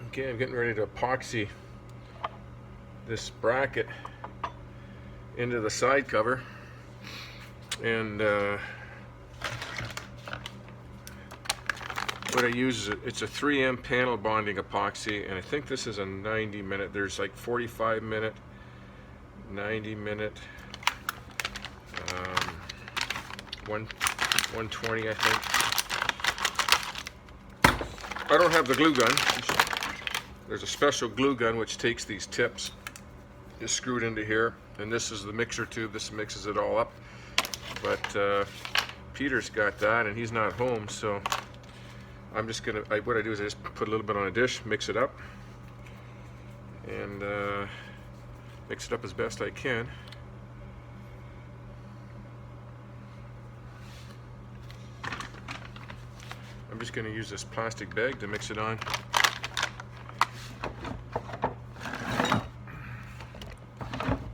Okay, I'm getting ready to epoxy this bracket into the side cover, and what I use is it's a 3M panel bonding epoxy, and I think this is a 90-minute. There's like 45-minute, 90-minute, 120, I think. I don't have the glue gun. There's a special glue gun which takes these tips, is screwed into here, and this is the mixer tube. This mixes it all up. But Peter's got that, and he's not home, so I'm just gonna. What I do is I just put a little bit on a dish, mix it up, and mix it up as best I can. I'm just going to use this plastic bag to mix it on.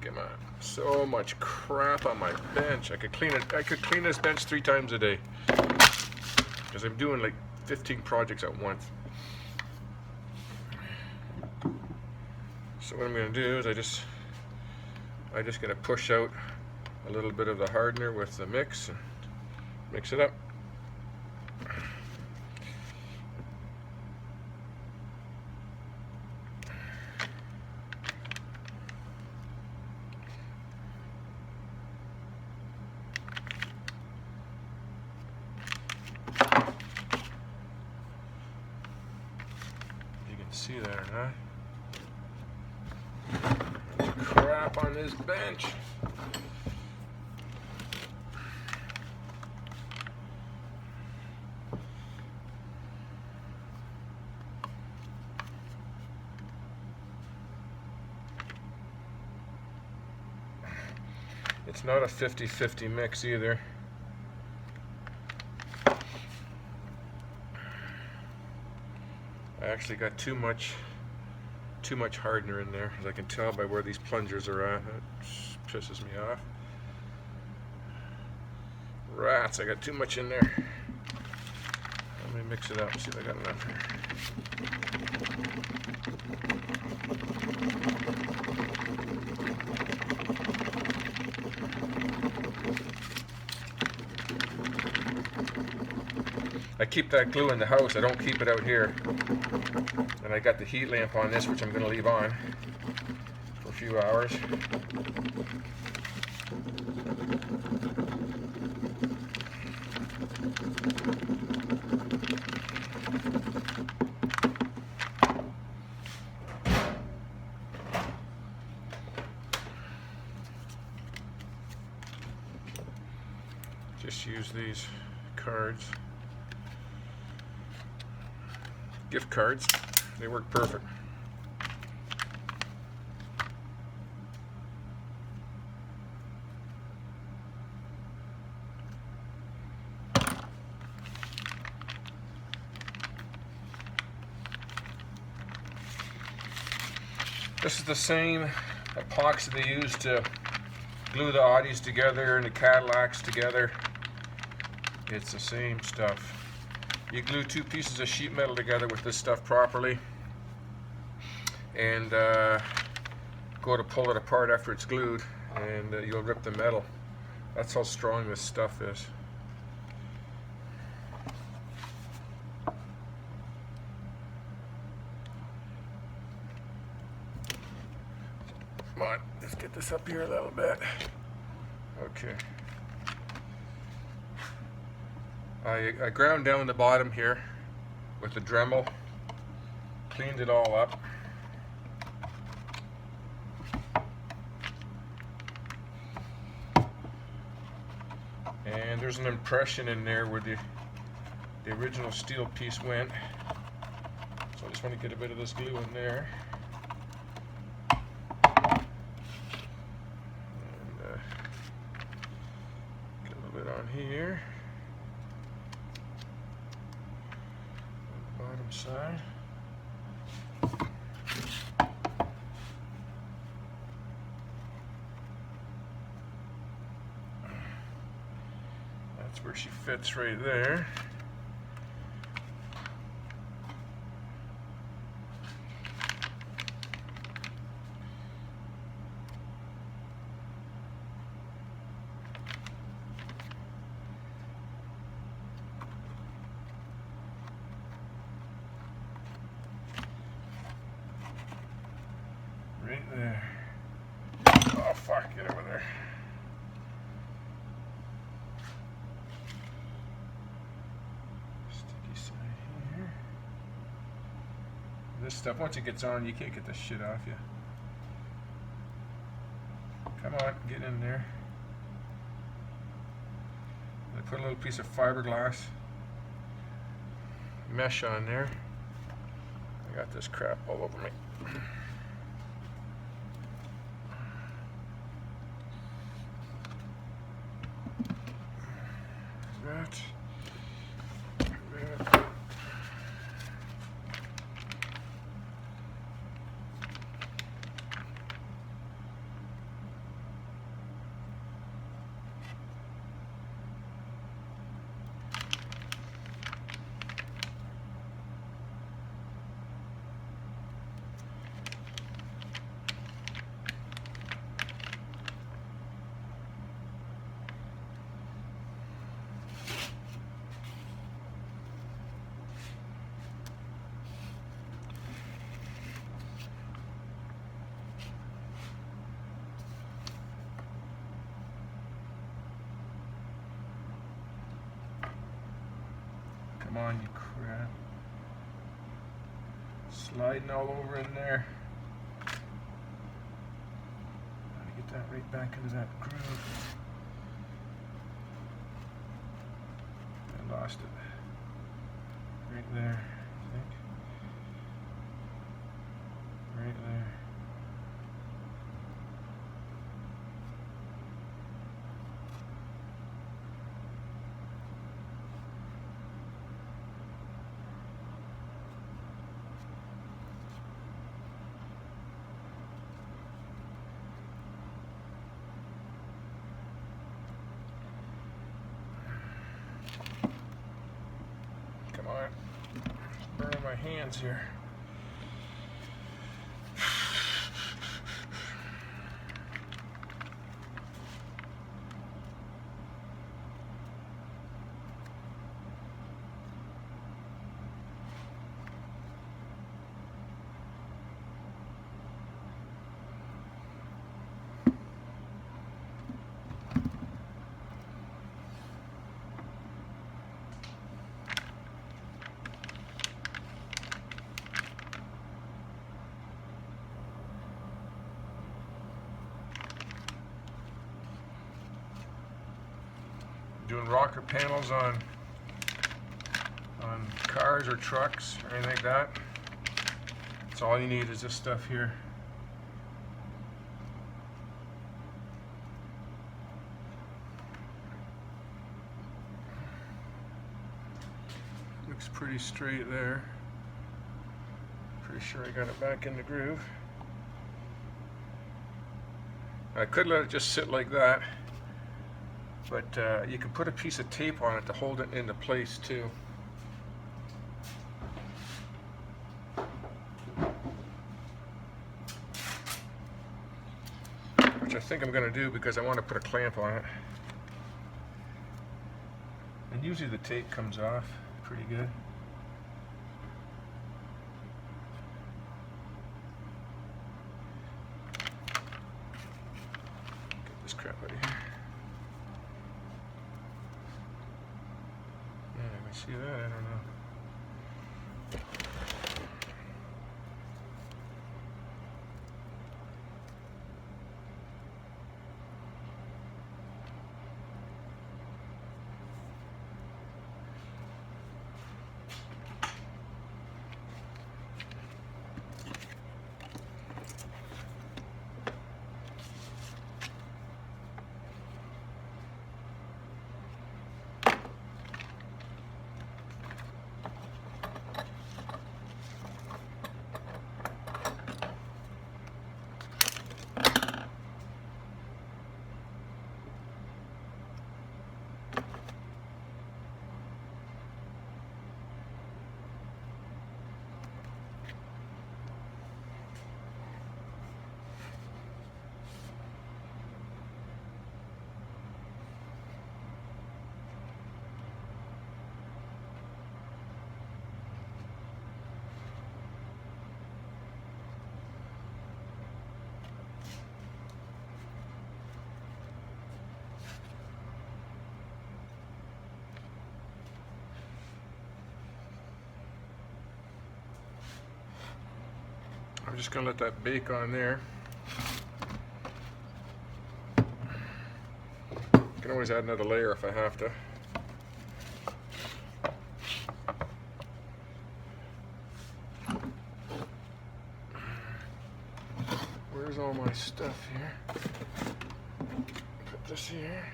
Come on. So much crap on my bench. I could clean it. I could clean this bench 3 times a day, because I'm doing like 15 projects at once. So what I'm going to do is I'm just going to push out a little bit of the hardener with the mix and mix it up. See that or not? Crap on this bench. It's not a 50-50 mix either. I actually got too much hardener in there, as I can tell by where these plungers are at. That pisses me off. Rats, I got too much in there. Let me mix it up, see if I got enough here. I keep that glue in the house, I don't keep it out here. And I got the heat lamp on this, which I'm going to leave on for a few hours. Just use these cards. Gift cards, they work perfect. This is the same epoxy they use to glue the Audis together and the Cadillacs together. It's the same stuff. You glue 2 pieces of sheet metal together with this stuff properly, and go to pull it apart after it's glued, and you'll rip the metal. That's how strong this stuff is. Come on, let's get this up here a little bit. Okay. I ground down the bottom here with the Dremel, cleaned it all up. And there's an impression in there where the original steel piece went. So I just want to get a bit of this glue in there. And get a little bit on here. Bottom side. That's where she fits right there. This stuff, once it gets on, you can't get this shit off you. Come on, get in there. I put a little piece of fiberglass mesh on there. I got this crap all over me. That. Come on, you crap. Sliding all over in there. Gotta get that right back into that groove. I lost it. Right there, I think. Right there. Come on, burning my hands here. Doing rocker panels on cars or trucks or anything like that. That's all you need is this stuff here. Looks pretty straight there. Pretty sure I got it back in the groove. I could let it just sit like that. But you can put a piece of tape on it to hold it into place too. Which I think I'm going to do because I want to put a clamp on it. And usually the tape comes off pretty good. Get this crap out of here. See that? I don't know. I'm just going to let that bake on there. Can always add another layer if I have to. Where's all my stuff here? Put this here.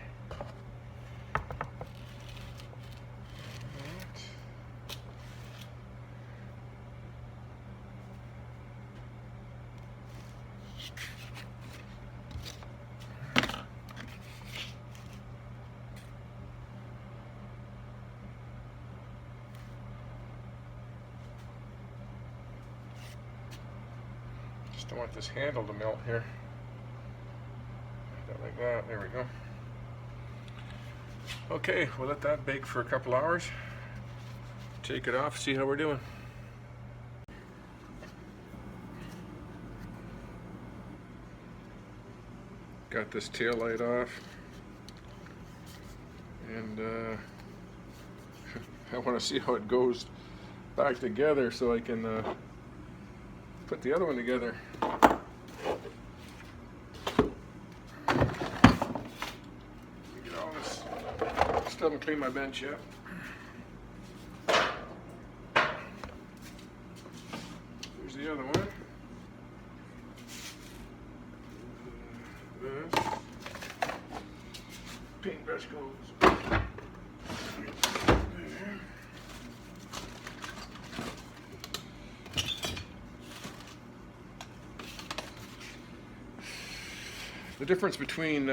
Just don't want this handle to melt here. Like that. There we go. Okay, we'll let that bake for a couple hours. Take it off, see how we're doing. Got this tail light off, and I want to see how it goes back together so I can put the other one together. Still haven't cleaned my bench yet. Here's the other one. This paintbrush goes there. The difference between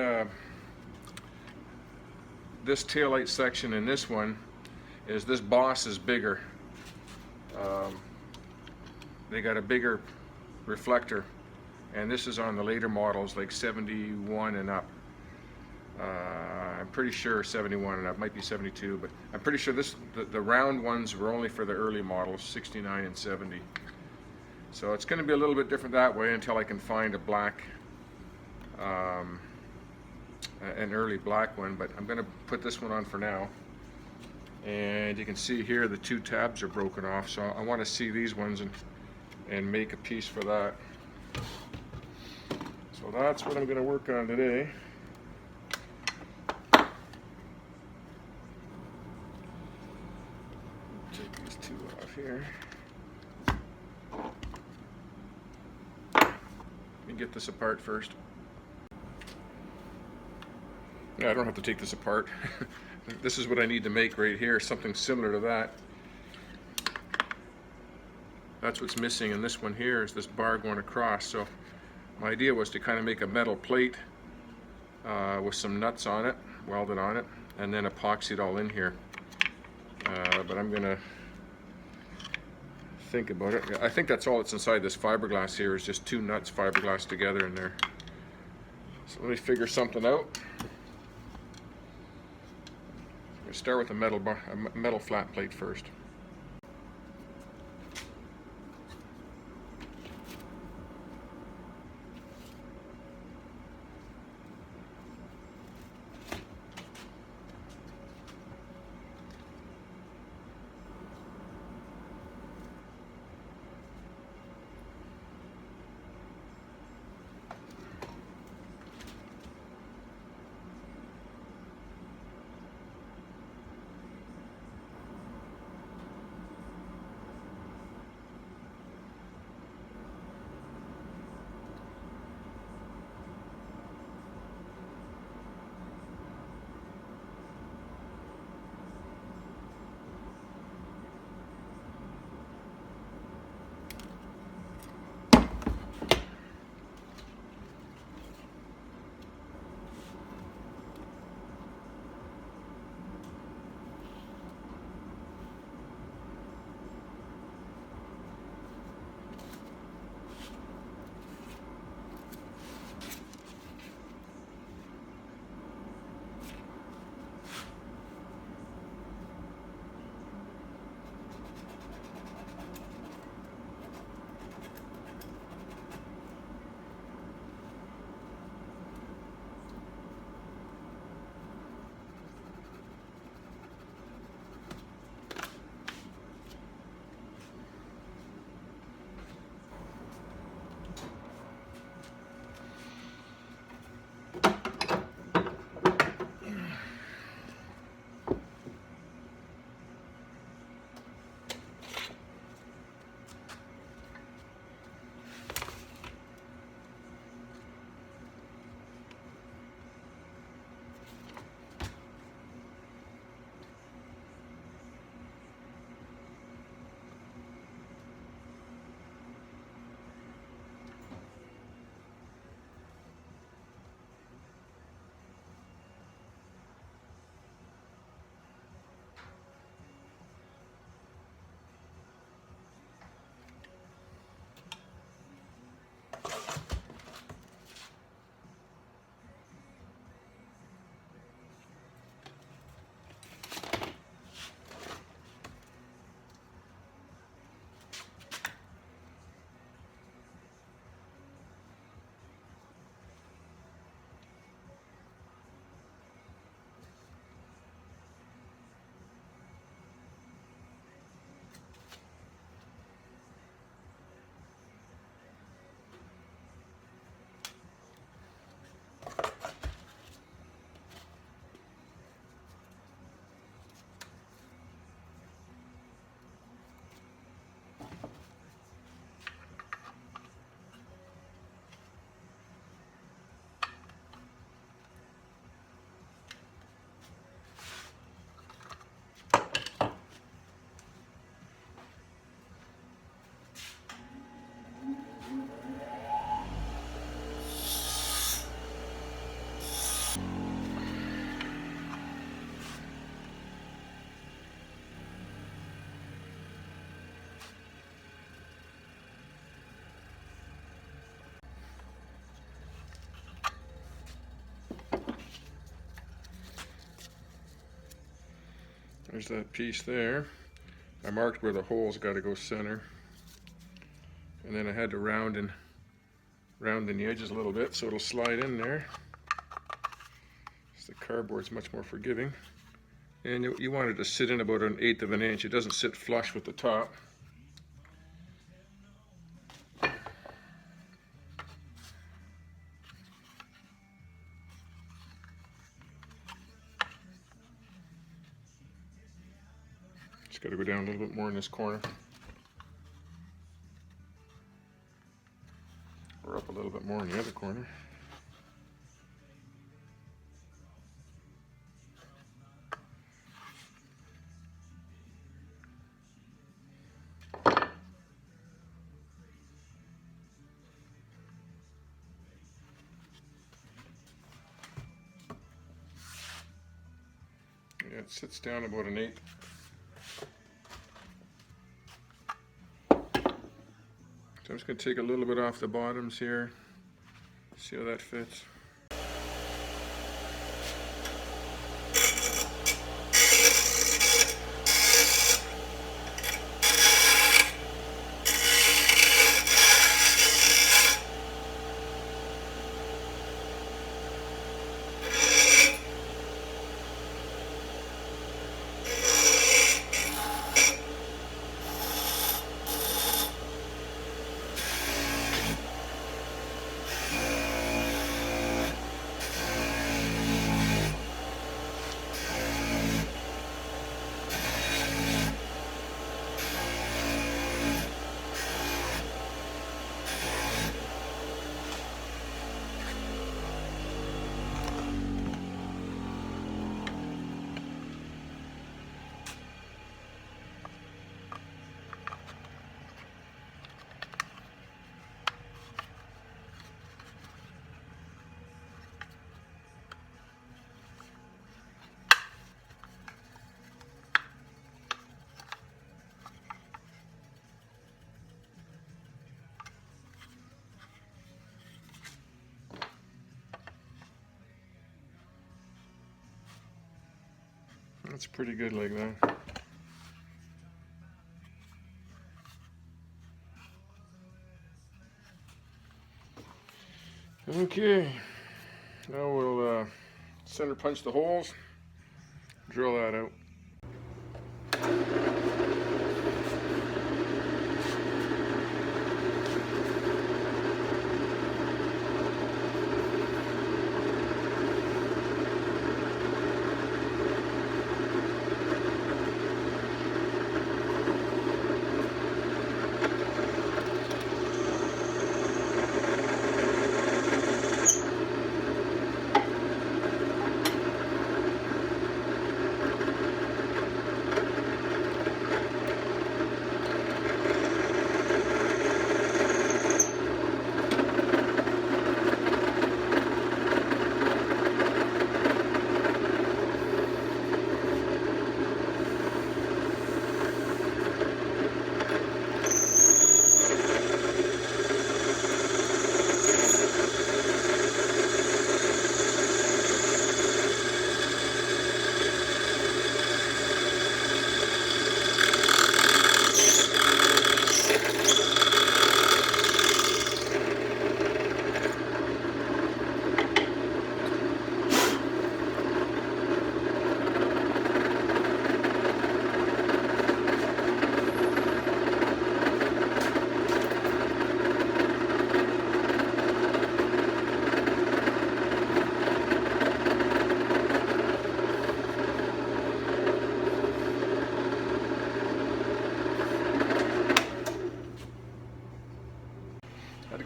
this taillight section and this one is this boss is bigger. They got a bigger reflector, and this is on the later models, like 71 and up. I'm pretty sure 71 and up, might be 72, but I'm pretty sure the round ones were only for the early models, 69 and 70. So it's going to be a little bit different that way until I can find a black, an early black one, but I'm going to put this one on for now. And you can see here the two tabs are broken off, so I want to see these ones and make a piece for that. So that's what I'm going to work on today. Take these two off here. Let me get this apart first. Yeah, I don't have to take this apart. This is what I need to make right here, something similar to that. That's what's missing in this one here, is this bar going across. So my idea was to kind of make a metal plate with some nuts on it, welded on it, and then epoxy it all in here. But I'm gonna think about it. I think that's all that's inside this fiberglass here, is just two nuts fiberglass together in there. So let me figure something out. I'm gonna start with a metal flat plate first. There's that piece there. I marked where the hole's got to go center. And then I had to round in the edges a little bit so it'll slide in there. The cardboard's much more forgiving. And you want it to sit in about 1/8 of an inch. It doesn't sit flush with the top. Just got to go down a little bit more in this corner. Or up a little bit more in the other corner. Yeah, it sits down about 1/8. So I'm just going to take a little bit off the bottoms here. See how that fits. That's pretty good like that. Okay, now we'll center punch the holes, drill that out.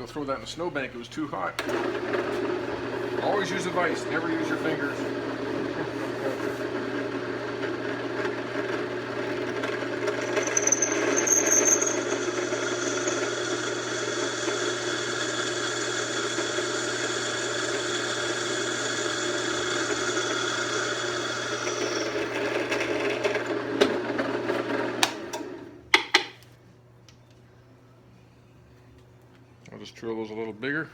Throw that in a snowbank, it was too hot. Always use a vise, never use your fingers. I'll just drill those a little bigger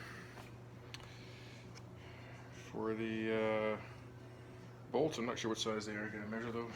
for the bolts. I'm not sure what size they are. I gotta measure those.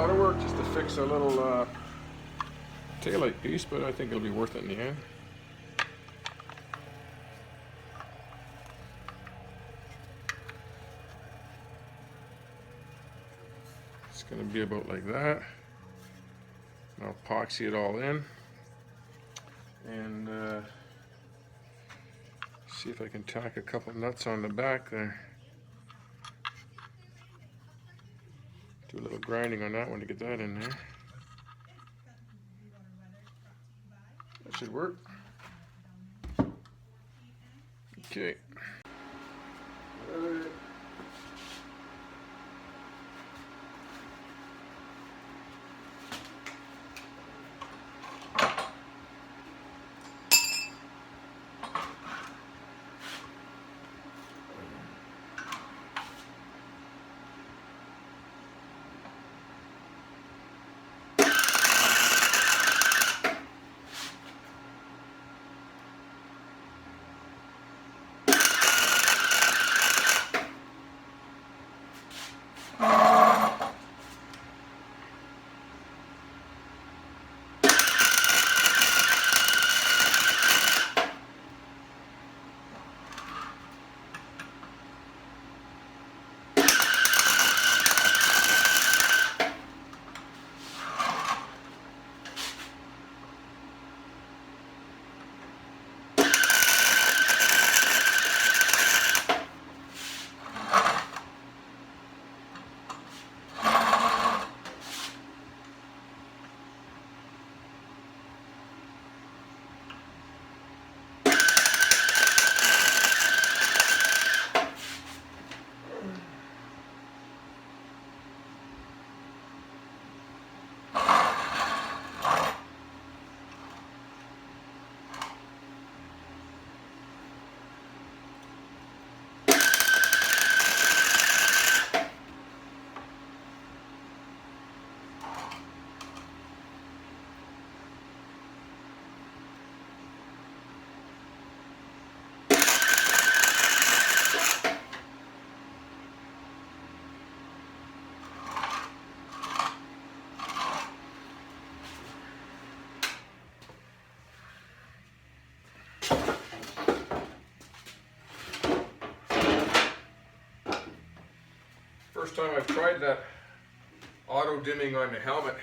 lot of work just to fix a little taillight piece, but I think it'll be worth it in the end. It's going to be about like that. I'll epoxy it all in and see if I can tack a couple nuts on the back there. Do a little grinding on that one to get that in there. That should work. Okay. First time I've tried that auto dimming on the helmet.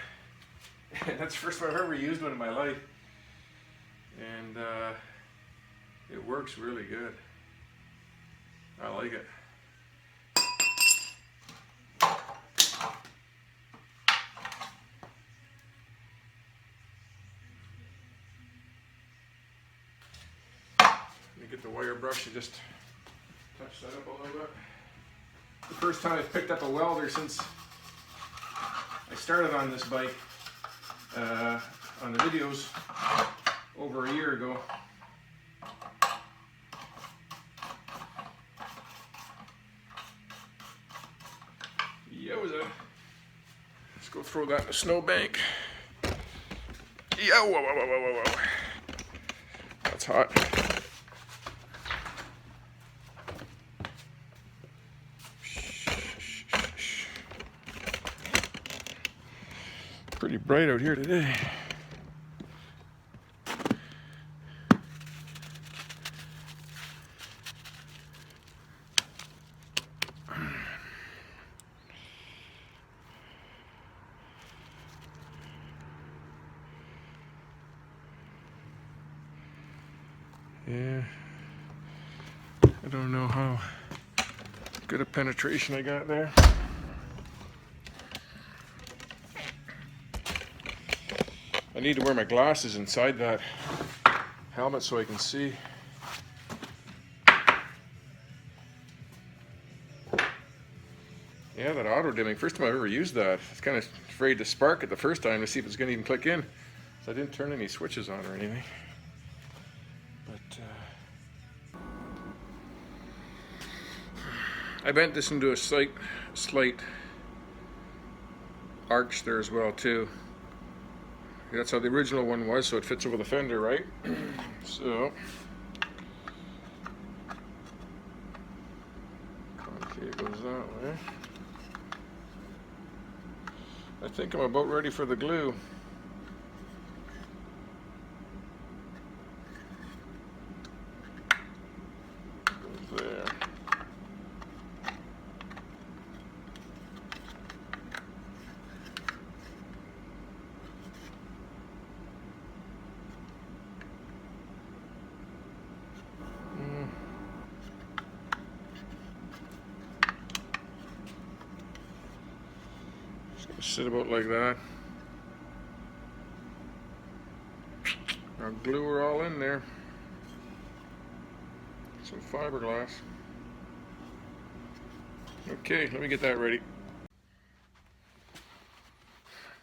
And that's the first time I've ever used one in my life. And it works really good. I like it. Let me get the wire brush and just touch that up a little bit. The first time I've picked up a welder since I started on this bike on the videos over a year ago. Yowza. Let's go throw that in the snowbank. Yeah, whoa, whoa, whoa, whoa, whoa. That's hot. Pretty bright out here today. Yeah, I don't know how good a penetration I got there. I need to wear my glasses inside that helmet so I can see. Yeah, that auto dimming, first time I've ever used that. I was kind of afraid to spark it the first time to see if it's going to even click in. So I didn't turn any switches on or anything. But I bent this into a slight arch there as well too. That's how the original one was, so it fits over the fender, right? So, okay, it goes that way. I think I'm about ready for the glue. Goes there. Just gonna sit about like that. Our glue are all in there. Some fiberglass. Okay, let me get that ready.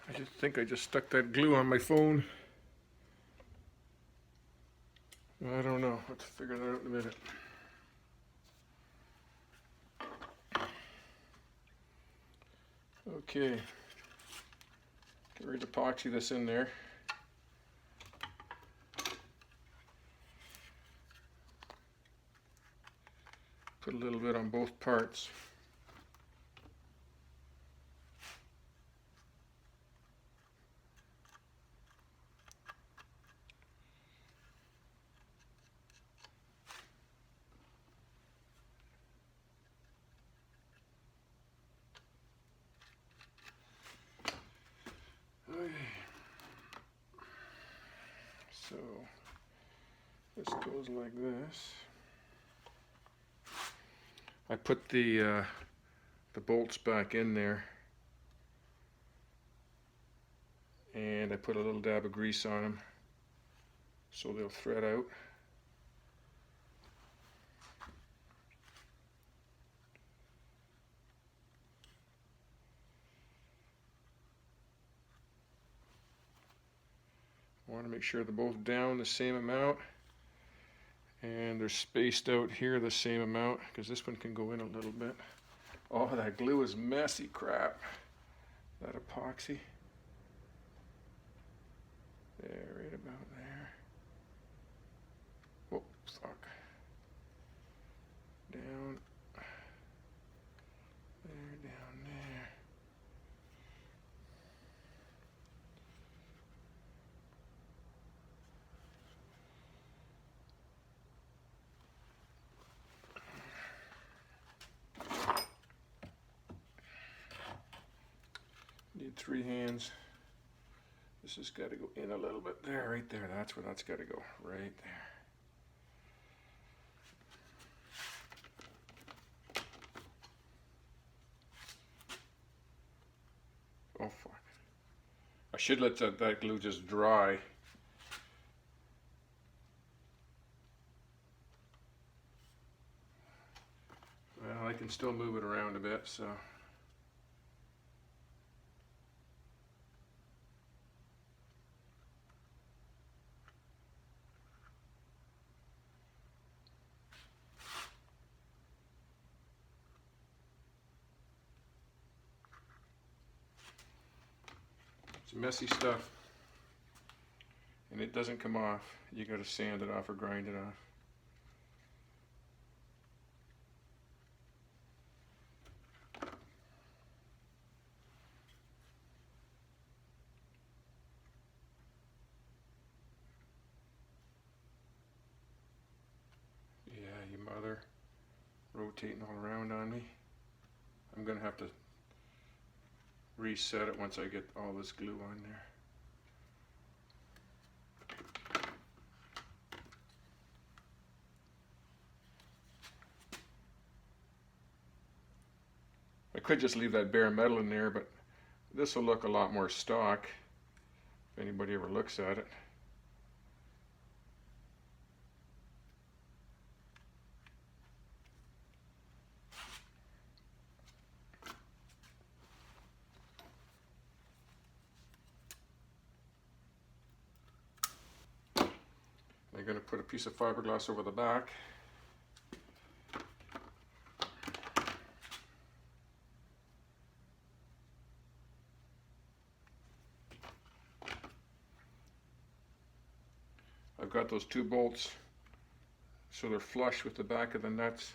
I just think I just stuck that glue on my phone. I don't know. Let's figure that out in a minute. Okay. Get ready to epoxy this in there. Put a little bit on both parts. Okay. So this goes like this. I put the bolts back in there, and I put a little dab of grease on them so they'll thread out. I want to make sure they're both down the same amount, and they're spaced out here the same amount, because this one can go in a little bit. Oh, that glue is messy crap. That epoxy. There, right about there. Whoop, fuck. Down. There, down there. Need 3 hands. This has got to go in a little bit there, right there. That's where that's got to go, right there. Oh fuck. I should let that glue just dry. Well, I can still move it around a bit, so. It's messy stuff, and it doesn't come off. You got to sand it off or grind it off. Yeah, you mother, rotating all around on me. I'm gonna have to reset it once I get all this glue on there. I could just leave that bare metal in there, but this will look a lot more stock if anybody ever looks at it. I'm going to put a piece of fiberglass over the back. I've got those 2 bolts so they're flush with the back of the nuts.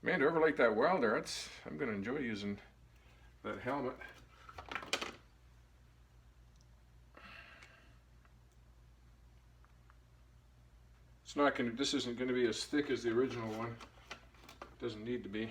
Man, do I ever like that welder? I'm going to enjoy using that helmet. It's not going to, this isn't going to be as thick as the original one. Doesn't need to be.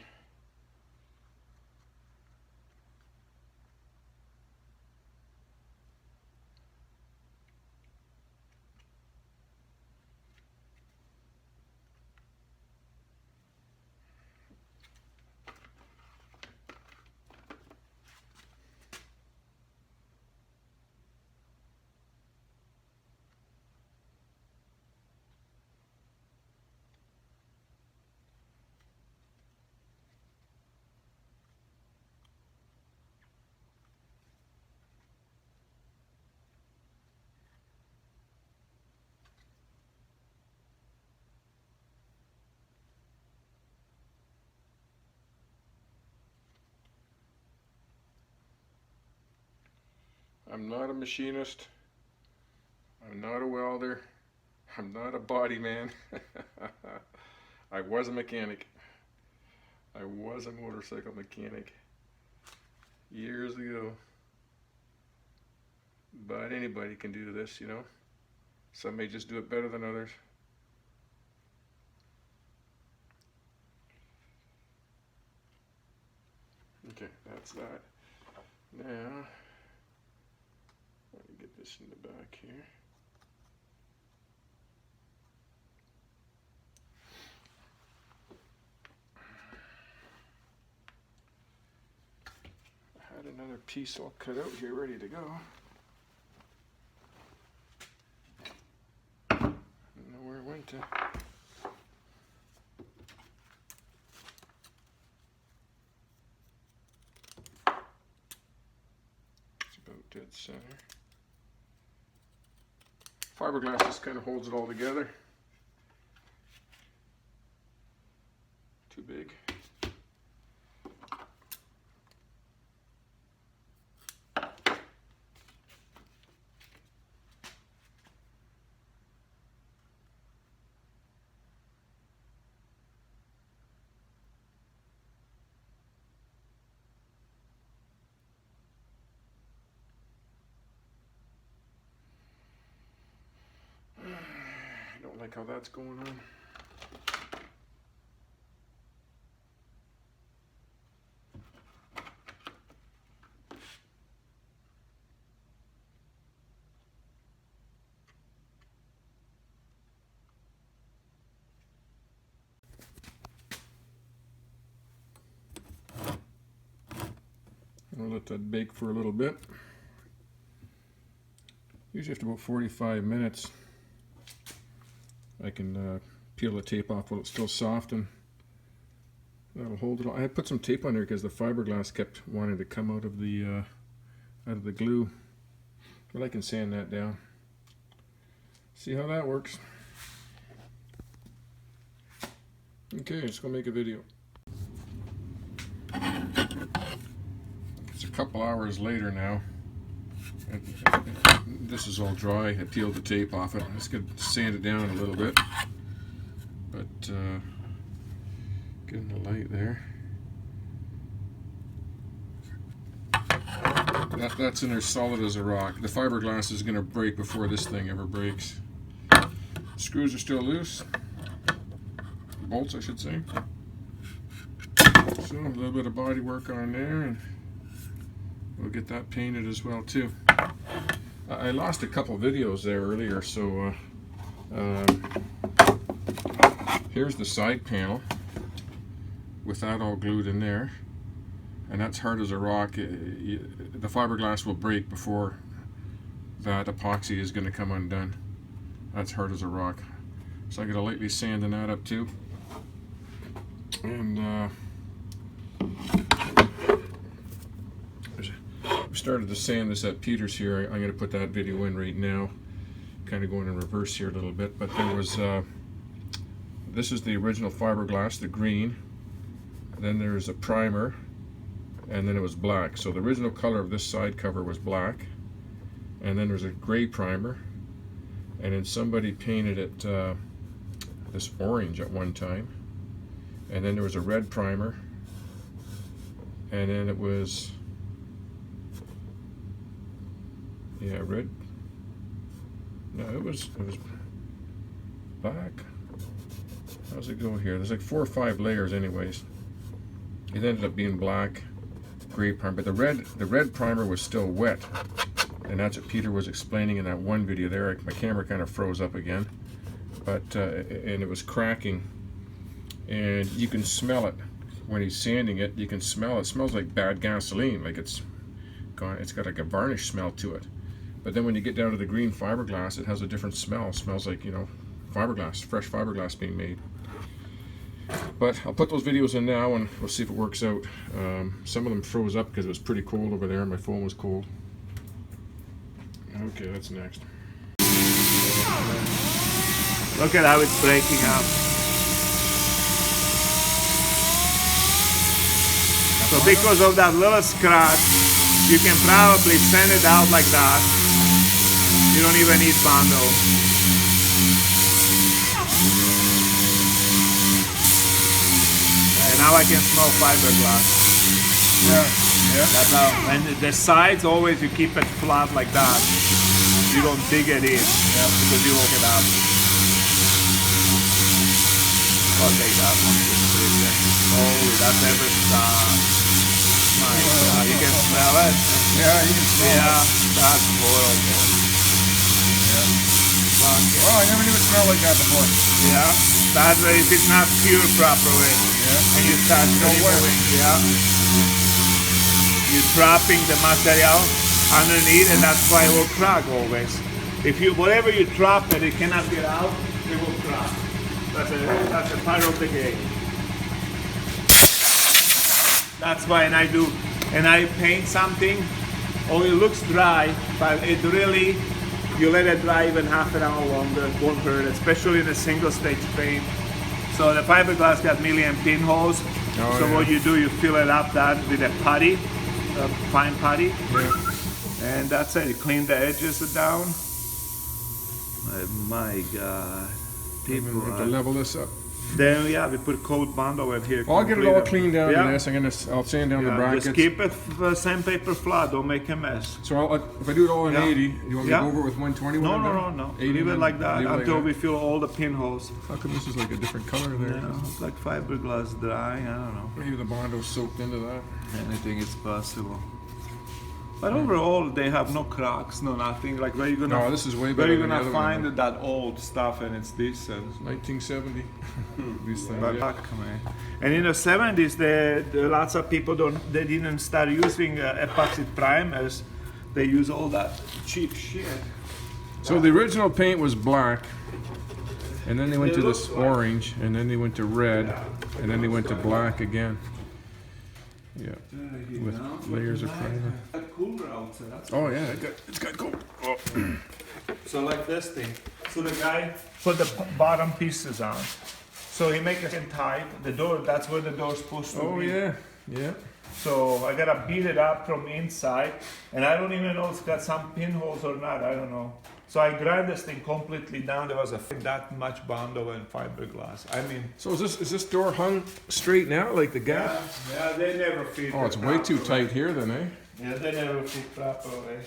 I'm not a machinist. I'm not a welder. I'm not a body man. I was a mechanic. I was a motorcycle mechanic years ago. But anybody can do this, you know. Some may just do it better than others. Okay, that's that. Now, let me get this in the back here. I had another piece all cut out here, ready to go. I don't know where it went to. It's about dead center. Fiberglass just kind of holds it all together. Too big. I don't like how that's going on. I'll let that bake for a little bit. Usually after about 45 minutes, I can peel the tape off while it's still soft, and that'll hold it all. I had put some tape on there because the fiberglass kept wanting to come out of the glue, but I can sand that down. See how that works. Okay, let's go make a video. It's a couple hours later now. This is all dry. I peeled the tape off it. I'm just going to sand it down a little bit, but getting the light there. That's in there solid as a rock. The fiberglass is going to break before this thing ever breaks. Screws are still loose. Bolts, I should say. So a little bit of body work on there, and we'll get that painted as well too. I lost a couple videos there earlier, so here's the side panel with that all glued in there, and that's hard as a rock. The fiberglass will break before that epoxy is going to come undone. That's hard as a rock. So I'm going to lightly sanding that up too, and we started to sand this at Peter's here. I'm going to put that video in right now, kind of going in reverse here a little bit. But there was this is the original fiberglass, the green, and then there's a primer, and then it was black. So the original color of this side cover was black, and then there's a gray primer, and then somebody painted it this orange at one time, and then there was a red primer, and then it was, yeah, red. No, it was black. How's it go here? There's like 4 or 5 layers, anyways. It ended up being black, gray primer, but the red primer was still wet, and that's what Peter was explaining in that one video there. My camera kind of froze up again, but and it was cracking, and you can smell it when he's sanding it. You can smell it. It smells like bad gasoline, like it's got like a varnish smell to it. But then when you get down to the green fiberglass, it has a different smell. It smells like, you know, fiberglass, fresh fiberglass being made. But I'll put those videos in now and we'll see if it works out. Some of them froze up because it was pretty cold over there and my phone was cold. Okay, that's next. Look at how it's breaking up. So because of that little scratch, you can probably sand it out like that. You don't even need Bondo. And now I can smell fiberglass. Yeah. That's how. And the sides always you keep it flat like that. You don't dig it in because you look it up. I'll take that one. Oh, that's ever start. My God, you can smell it. Yeah, you can smell it. Yeah, that's horrible. Oh, I never knew it smelled like that before. Yeah, that's if it's not cured properly. Yeah. And you start removing. Yeah. You're trapping the material underneath, and that's why it will crack always. If you whatever you trap that it cannot get out, it will crack. That's a part of the game. That's why and I paint something, or it looks dry, but it really, you let it dry even half an hour longer, it won't hurt, especially in a single stage paint. So the fiberglass got million pinholes. What you do, you fill it up that with a putty, a fine putty, and that's it. You clean the edges down. Oh my God. People we have to level this up. Then we put coat Bondo in here. I'll get it all cleaned down in this. I'll sand down the brackets. Just keep it sandpaper flat. Don't make a mess. So if I do it all in 80, you want me to go over it with 120? No. Leave it like that until we fill all the pinholes. How come this is like a different color there? Yeah, it's like fiberglass dry. I don't know. Maybe the Bondo's soaked into that. Anything is possible. But overall, they have no cracks, no nothing. Like where you gonna? No, this is way better. Where you gonna find that old stuff and it's decent? 1970. These things. Man. And in the 70s, lots of people they didn't start using epoxy primers. They use all that cheap shit. So the original paint was black, and then they went to this orange, and then they went to red, and then they went to black again. Yeah, with layers of primer. Cooler outside. Oh yeah, it's got cool. Oh. So like this thing. So the guy put the bottom pieces on. So he make it tight. The door, that's where the door's supposed to be. Oh yeah. So I gotta beat it up from inside, and I don't even know if it's got some pinholes or not. I don't know. So I grind this thing completely down. There was that much Bondo and fiberglass. I mean. So is this door hung straight now, like the gap? Yeah, they never fit. Oh, it's way too tight here then, eh? Yeah, they never fit properly.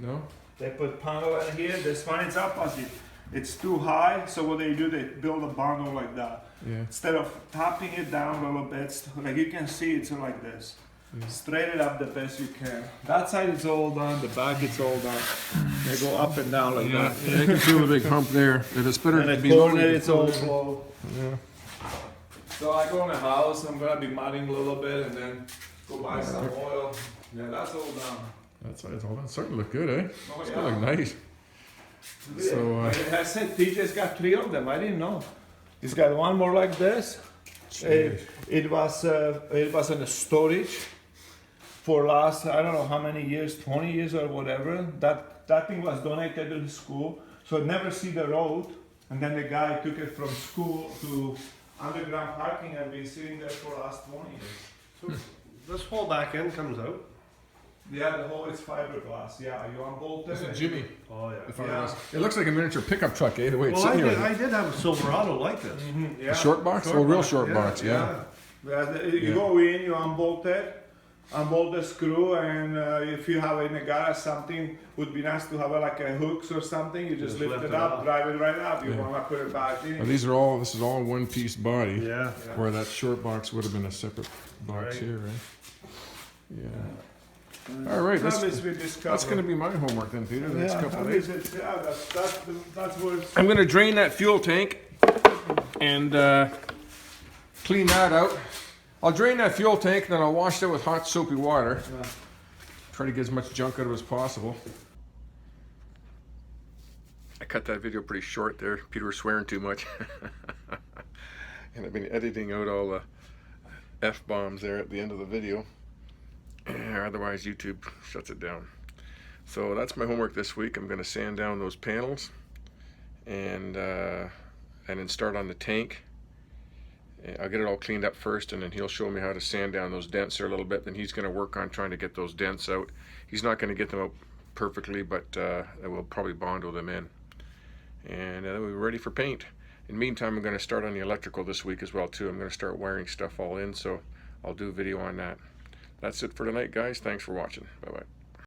No? They put panel in here. This one is opposite. It's too high, so what they do, they build a Bondo like that. Yeah. Instead of tapping it down a little bit, like you can see, it's like this. Yeah. Straight it up the best you can. That side is all done, the back it's all done. They go up and down like that. Yeah, you can feel the big hump there. It's better and to be low. low. It's all slow. Yeah. So I go in the house, I'm gonna be mudding a little bit and then go buy some oil. Yeah, that's all done. That's all done. It's starting to look good, eh? Oh, it's gonna look nice. So I said TJ's got 3 of them. I didn't know. He's got one more like this. It was in a storage for last, I don't know how many years, 20 years or whatever. That thing was donated to the school, so it never see the road. And then the guy took it from school to underground parking and been sitting there for the last 20 years. So this whole back end comes out? Yeah, the whole is fiberglass. Yeah, you unbolt it. and- Jimmy. Oh yeah. Yeah. It looks like a miniature pickup truck, eh? The way it's Well, sitting here. I did have a Silverado like this. Yeah. A short box? Oh, real short box, yeah. You go in, you unbolt it, unbolt the screw, and if you have in a garage something, would be nice to have like a hooks or something. You just lift it up, drive it right up. You want to put it back in. This is all one piece body. Yeah. Where that short box would have been a separate box Right. here, right? Yeah. All right, that's going to be my homework then, Peter. The next couple of days. That's what it's, I'm going to drain that fuel tank and clean that out. I'll drain that fuel tank, then I'll wash it with hot soapy water. Try to get as much junk out of it as possible. I cut that video pretty short there. Peter was swearing too much. And I've been editing out all the F-bombs there at the end of the video. Otherwise YouTube shuts it down. So that's my homework this week. I'm going to sand down those panels and then start on the tank. I'll get it all cleaned up first, and then he'll show me how to sand down those dents there a little bit. Then he's going to work on trying to get those dents out. He's not going to get them out perfectly, but we'll probably Bondo them in. And then we'll be ready for paint. In the meantime, I'm going to start on the electrical this week as well too. I'm going to start wiring stuff all in, so I'll do a video on that. That's it for tonight, guys. Thanks for watching. Bye-bye.